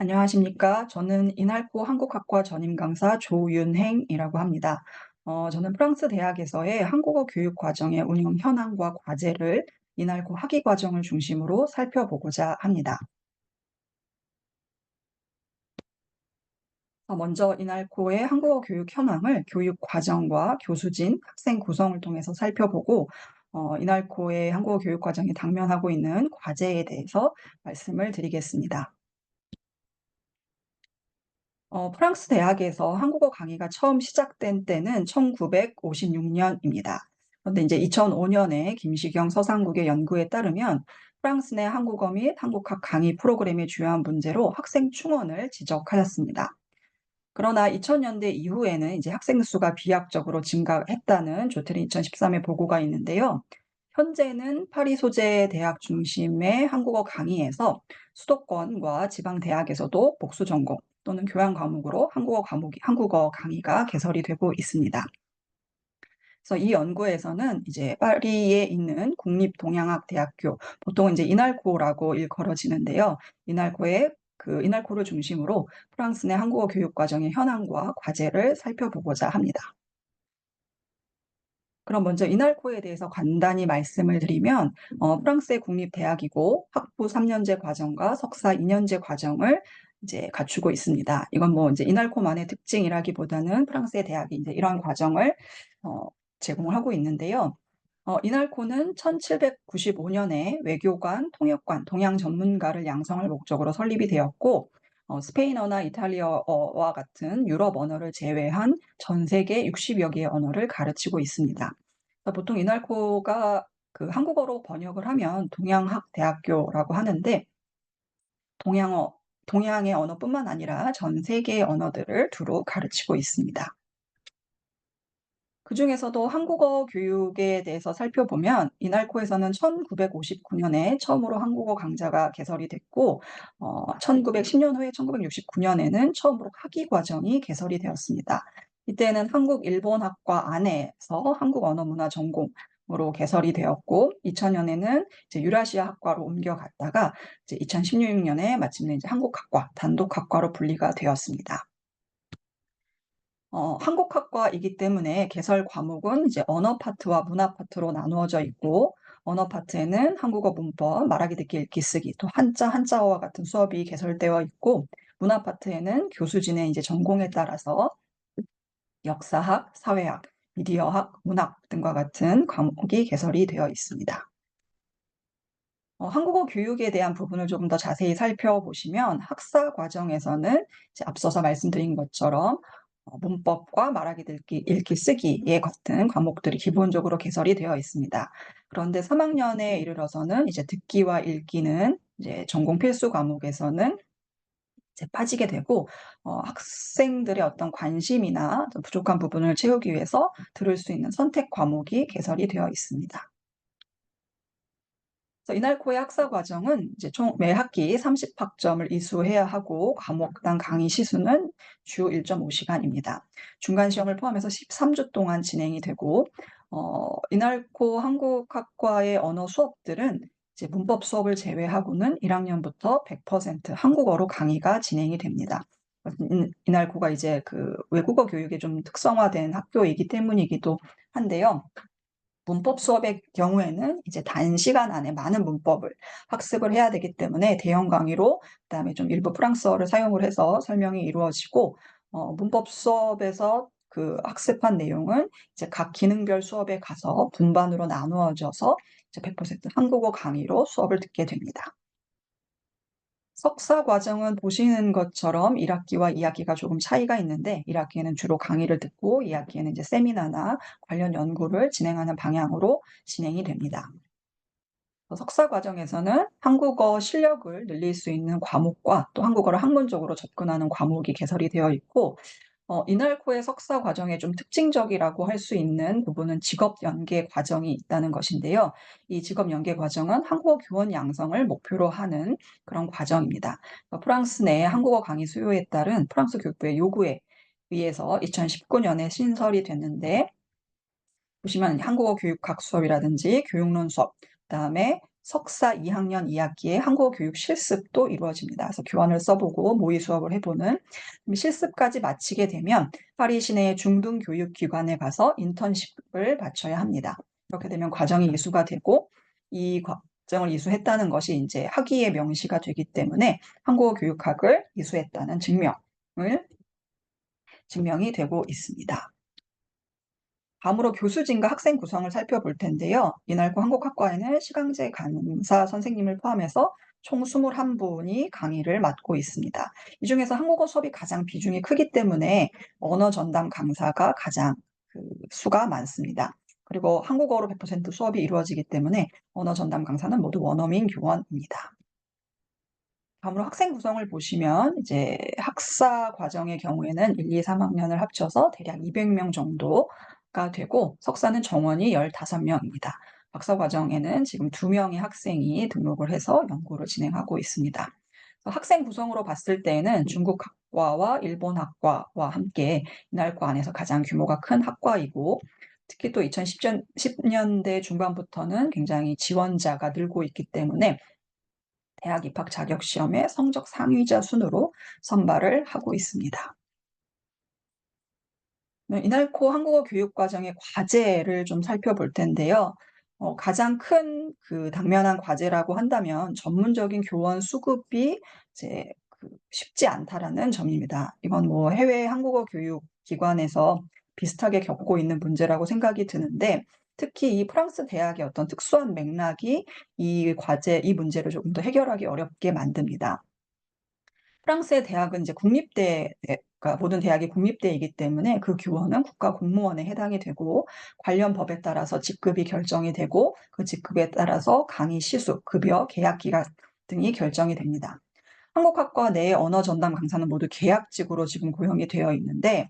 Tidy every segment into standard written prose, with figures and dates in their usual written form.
안녕하십니까. 저는 이날코 한국학과 전임 강사 조윤행이라고 합니다. 저는 프랑스 대학에서의 한국어 교육 과정의 운영 현황과 과제를 이날코 학위 과정을 중심으로 살펴보고자 합니다. 먼저 이날코의 한국어 교육 현황을 교육 과정과 교수진, 학생 구성을 통해서 살펴보고, 이날코의 한국어 교육 과정이 당면하고 있는 과제에 대해서 말씀을 드리겠습니다. 프랑스 대학에서 한국어 강의가 처음 시작된 때는 1956년입니다. 그런데 이제 2005년에 김시경 서상국의 연구에 따르면 프랑스 내 한국어 및 한국학 강의 프로그램의 주요한 문제로 학생 충원을 지적하였습니다. 그러나 2000년대 이후에는 이제 학생 수가 비약적으로 증가했다는 조트린 2013의 보고가 있는데요. 현재는 파리 소재 대학 중심의 한국어 강의에서 수도권과 지방 대학에서도 복수 전공 또는 교양 과목으로 한국어 강의가 개설이 되고 있습니다. 그래서 이 연구에서는 이제 파리에 있는 국립동양학대학교, 보통 이제 이날코라고 일컬어지는데요. 이날코를 중심으로 프랑스 내 한국어 교육 과정의 현황과 과제를 살펴보고자 합니다. 그럼 먼저 이날코에 대해서 간단히 말씀을 드리면, 프랑스의 국립대학이고 학부 3년제 과정과 석사 2년제 과정을 이제 갖추고 있습니다. 이건 뭐 이제 이날코만의 특징이라기보다는 프랑스의 대학이 이제 이런 과정을 어, 제공을 하고 있는데요. 이날코는 1795년에 외교관, 통역관, 동양 전문가를 양성할 목적으로 설립이 되었고, 스페인어나 이탈리아어와 같은 유럽 언어를 제외한 전 세계 60여 개의 언어를 가르치고 있습니다. 보통 이날코가 그 한국어로 번역을 하면 동양학대학교라고 하는데, 동양어, 동양의 언어뿐만 아니라 전 세계의 언어들을 두루 가르치고 있습니다. 그중에서도 한국어 교육에 대해서 살펴보면 이날코에서는 1959년에 처음으로 한국어 강좌가 개설이 됐고, 1910년 후에 1969년에는 처음으로 학위 과정이 개설이 되었습니다. 이때는 한국 일본학과 안에서 한국 언어 문화 전공으로 개설이 되었고, 2000년에는 이제 유라시아 학과로 옮겨갔다가 이제 2016년에 마침내 이제 한국학과 단독학과로 분리가 되었습니다. 한국학과이기 때문에 개설 과목은 이제 언어 파트와 문화 파트로 나누어져 있고, 언어 파트에는 한국어 문법, 말하기, 듣기, 읽기, 쓰기, 또 한자, 한자어와 같은 수업이 개설되어 있고, 문화 파트에는 교수진의 이제 전공에 따라서 역사학, 사회학, 미디어학, 문학 등과 같은 과목이 개설이 되어 있습니다. 한국어 교육에 대한 부분을 조금 더 자세히 살펴보시면 학사 과정에서는 이제 앞서서 말씀드린 것처럼 문법과 말하기, 듣기, 읽기, 쓰기의 같은 과목들이 기본적으로 개설이 되어 있습니다. 그런데 3학년에 이르러서는 이제 듣기와 읽기는 이제 전공 필수 과목에서는 이제 빠지게 되고, 학생들의 어떤 관심이나 좀 부족한 부분을 채우기 위해서 들을 수 있는 선택 과목이 개설이 되어 있습니다. 그래서 이날코의 학사 과정은 이제 총 매 학기 30학점을 이수해야 하고 과목당 강의 시수는 주 1.5시간입니다. 중간 시험을 포함해서 13주 동안 진행이 되고, 이날코 한국학과의 언어 수업들은 이제 문법 수업을 제외하고는 1학년부터 100% 한국어로 강의가 진행이 됩니다. 이날코가 이제 그 외국어 교육에 좀 특성화된 학교이기 때문이기도 한데요. 문법 수업의 경우에는 이제 단시간 안에 많은 문법을 학습을 해야 되기 때문에 대형 강의로, 그다음에 좀 일부 프랑스어를 사용을 해서 설명이 이루어지고, 문법 수업에서 그 학습한 내용은 이제 각 기능별 수업에 가서 분반으로 나누어져서 이제 100% 한국어 강의로 수업을 듣게 됩니다. 석사 과정은 보시는 것처럼 1학기와 2학기가 조금 차이가 있는데, 1학기에는 주로 강의를 듣고 2학기에는 이제 세미나나 관련 연구를 진행하는 방향으로 진행이 됩니다. 석사 과정에서는 한국어 실력을 늘릴 수 있는 과목과 또 한국어를 학문적으로 접근하는 과목이 개설이 되어 있고, 이날코의 석사 과정의 좀 특징적이라고 할 수 있는 부분은 직업 연계 과정이 있다는 것인데요. 이 직업 연계 과정은 한국어 교원 양성을 목표로 하는 그런 과정입니다. 프랑스 내 한국어 강의 수요에 따른 프랑스 교육부의 요구에 의해서 2019년에 신설이 됐는데, 보시면 한국어 교육학 수업이라든지 교육론 수업, 그다음에 석사 2학년 2학기에 한국어 교육 실습도 이루어집니다. 그래서 교환을 써보고 모의 수업을 해보는 실습까지 마치게 되면 파리 시내의 중등교육기관에 가서 인턴십을 마쳐야 합니다. 그렇게 되면 과정이 이수가 되고 이 과정을 이수했다는 것이 이제 학위의 명시가 되기 때문에 한국어 교육학을 이수했다는 증명이 되고 있습니다. 다음으로 교수진과 학생 구성을 살펴볼 텐데요. 이날고 한국학과에는 시강제 강사 선생님을 포함해서 총 21분이 강의를 맡고 있습니다. 이 중에서 한국어 수업이 가장 비중이 크기 때문에 언어 전담 강사가 가장 수가 많습니다. 그리고 한국어로 100% 수업이 이루어지기 때문에 언어 전담 강사는 모두 원어민 교원입니다. 다음으로 학생 구성을 보시면 이제 학사 과정의 경우에는 1, 2, 3학년을 합쳐서 대략 200명 정도가 되고 석사는 정원이 15명입니다. 박사 과정에는 지금 2명의 학생이 등록을 해서 연구를 진행하고 있습니다. 학생 구성으로 봤을 때에는 중국 학과와 일본 학과와 함께 이날고 안에서 가장 규모가 큰 학과이고 특히 또 2010년대 중반부터는 굉장히 지원자가 늘고 있기 때문에 대학 입학 자격 시험의 성적 상위자 순으로 선발을 하고 있습니다. 이날코 한국어 교육 과정의 과제를 좀 살펴볼 텐데요. 가장 큰 당면한 과제라고 한다면 전문적인 교원 수급이 이제 쉽지 않다라는 점입니다. 이건 뭐 해외 한국어 교육 기관에서 비슷하게 겪고 있는 문제라고 생각이 드는데 특히 이 프랑스 대학의 어떤 특수한 맥락이 이 문제를 조금 더 해결하기 어렵게 만듭니다. 프랑스의 대학은 이제 그러니까 모든 대학이 국립대이기 때문에 그 교원은 국가 공무원에 해당이 되고 관련 법에 따라서 직급이 결정이 되고 그 직급에 따라서 강의 시수, 급여, 계약 기간 등이 결정이 됩니다. 한국학과 내의 언어 전담 강사는 모두 계약직으로 지금 고용이 되어 있는데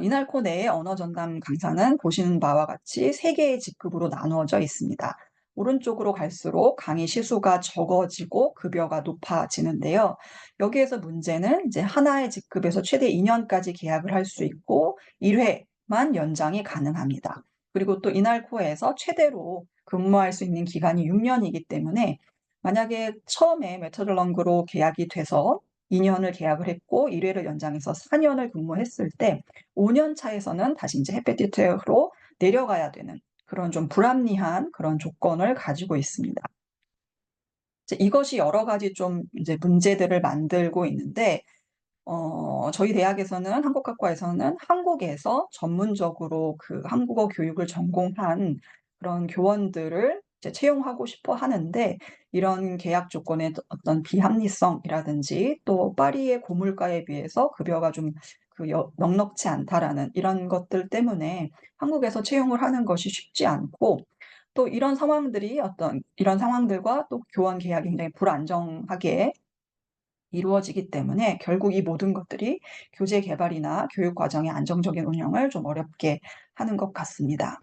이날코 내의 언어 전담 강사는 보시는 바와 같이 3개의 직급으로 나누어져 있습니다. 오른쪽으로 갈수록 강의 시수가 적어지고 급여가 높아지는데요. 여기에서 문제는 이제 하나의 직급에서 최대 2년까지 계약을 할 수 있고 1회만 연장이 가능합니다. 그리고 또 이날코에서 최대로 근무할 수 있는 기간이 6년이기 때문에 만약에 처음에 메터드렁그로 계약이 돼서 2년을 계약을 했고 1회를 연장해서 4년을 근무했을 때 5년 차에서는 다시 이제 헤페티트로 내려가야 되는 그런 좀 불합리한 그런 조건을 가지고 있습니다. 이것이 여러 가지 좀 이제 문제들을 만들고 있는데 저희 대학에서는 한국학과에서는 한국에서 전문적으로 한국어 교육을 전공한 그런 교원들을 이제 채용하고 싶어 하는데 이런 계약 조건의 어떤 비합리성이라든지 또 파리의 고물가에 비해서 급여가 좀 넉넉지 않다라는 이런 것들 때문에 한국에서 채용을 하는 것이 쉽지 않고 또 이런 상황들과 또 교원 계약이 굉장히 불안정하게 이루어지기 때문에 결국 이 모든 것들이 교재 개발이나 교육 과정의 안정적인 운영을 좀 어렵게 하는 것 같습니다.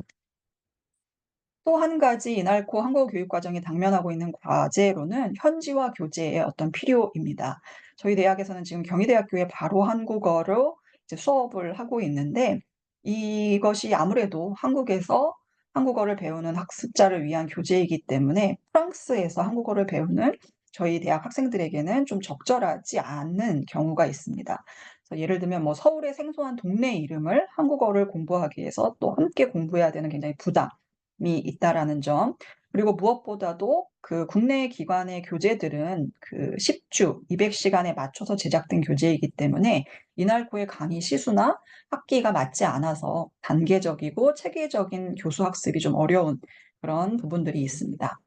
또 한 가지 이날코 한국어 교육 과정이 당면하고 있는 과제로는 현지화 교재의 어떤 필요입니다. 저희 대학에서는 지금 경희대학교에 바로 한국어로 이제 수업을 하고 있는데 이것이 아무래도 한국에서 한국어를 배우는 학습자를 위한 교재이기 때문에 프랑스에서 한국어를 배우는 저희 대학 학생들에게는 좀 적절하지 않은 경우가 있습니다. 그래서 예를 들면 뭐 서울의 생소한 동네 이름을 한국어를 공부하기 위해서 또 함께 공부해야 되는 굉장히 부담이 있다라는 점. 그리고 무엇보다도 국내 기관의 교재들은 10주, 200시간에 맞춰서 제작된 교재이기 때문에 이날코의 강의 시수나 학기가 맞지 않아서 단계적이고 체계적인 교수 학습이 좀 어려운 그런 부분들이 있습니다.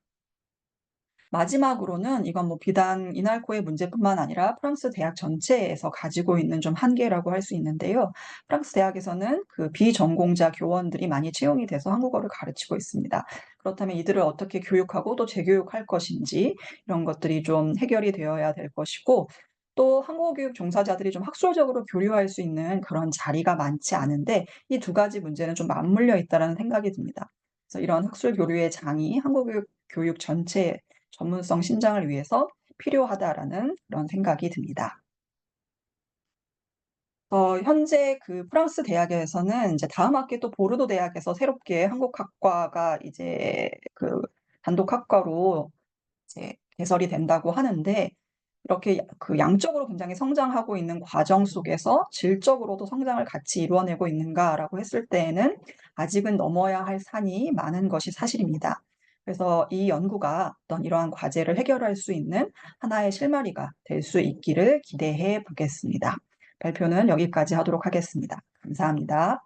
마지막으로는 이건 뭐 비단 이날코의 문제뿐만 아니라 프랑스 대학 전체에서 가지고 있는 좀 한계라고 할 수 있는데요. 프랑스 대학에서는 비전공자 교원들이 많이 채용이 돼서 한국어를 가르치고 있습니다. 그렇다면 이들을 어떻게 교육하고 또 재교육할 것인지 이런 것들이 좀 해결이 되어야 될 것이고 또 한국어 교육 종사자들이 좀 학술적으로 교류할 수 있는 그런 자리가 많지 않은데 이 두 가지 문제는 좀 맞물려 있다라는 생각이 듭니다. 그래서 이런 학술 교류의 장이 한국 교육 전체에 전문성 신장을 위해서 필요하다라는 그런 생각이 듭니다. 현재 프랑스 대학에서는 이제 다음 학기 또 보르도 대학에서 새롭게 한국학과가 이제 단독 학과로 이제 개설이 된다고 하는데 이렇게 그 양적으로 굉장히 성장하고 있는 과정 속에서 질적으로도 성장을 같이 이루어내고 있는가라고 했을 때에는 아직은 넘어야 할 산이 많은 것이 사실입니다. 그래서 이 연구가 어떤 이러한 과제를 해결할 수 있는 하나의 실마리가 될 수 있기를 기대해 보겠습니다. 발표는 여기까지 하도록 하겠습니다. 감사합니다.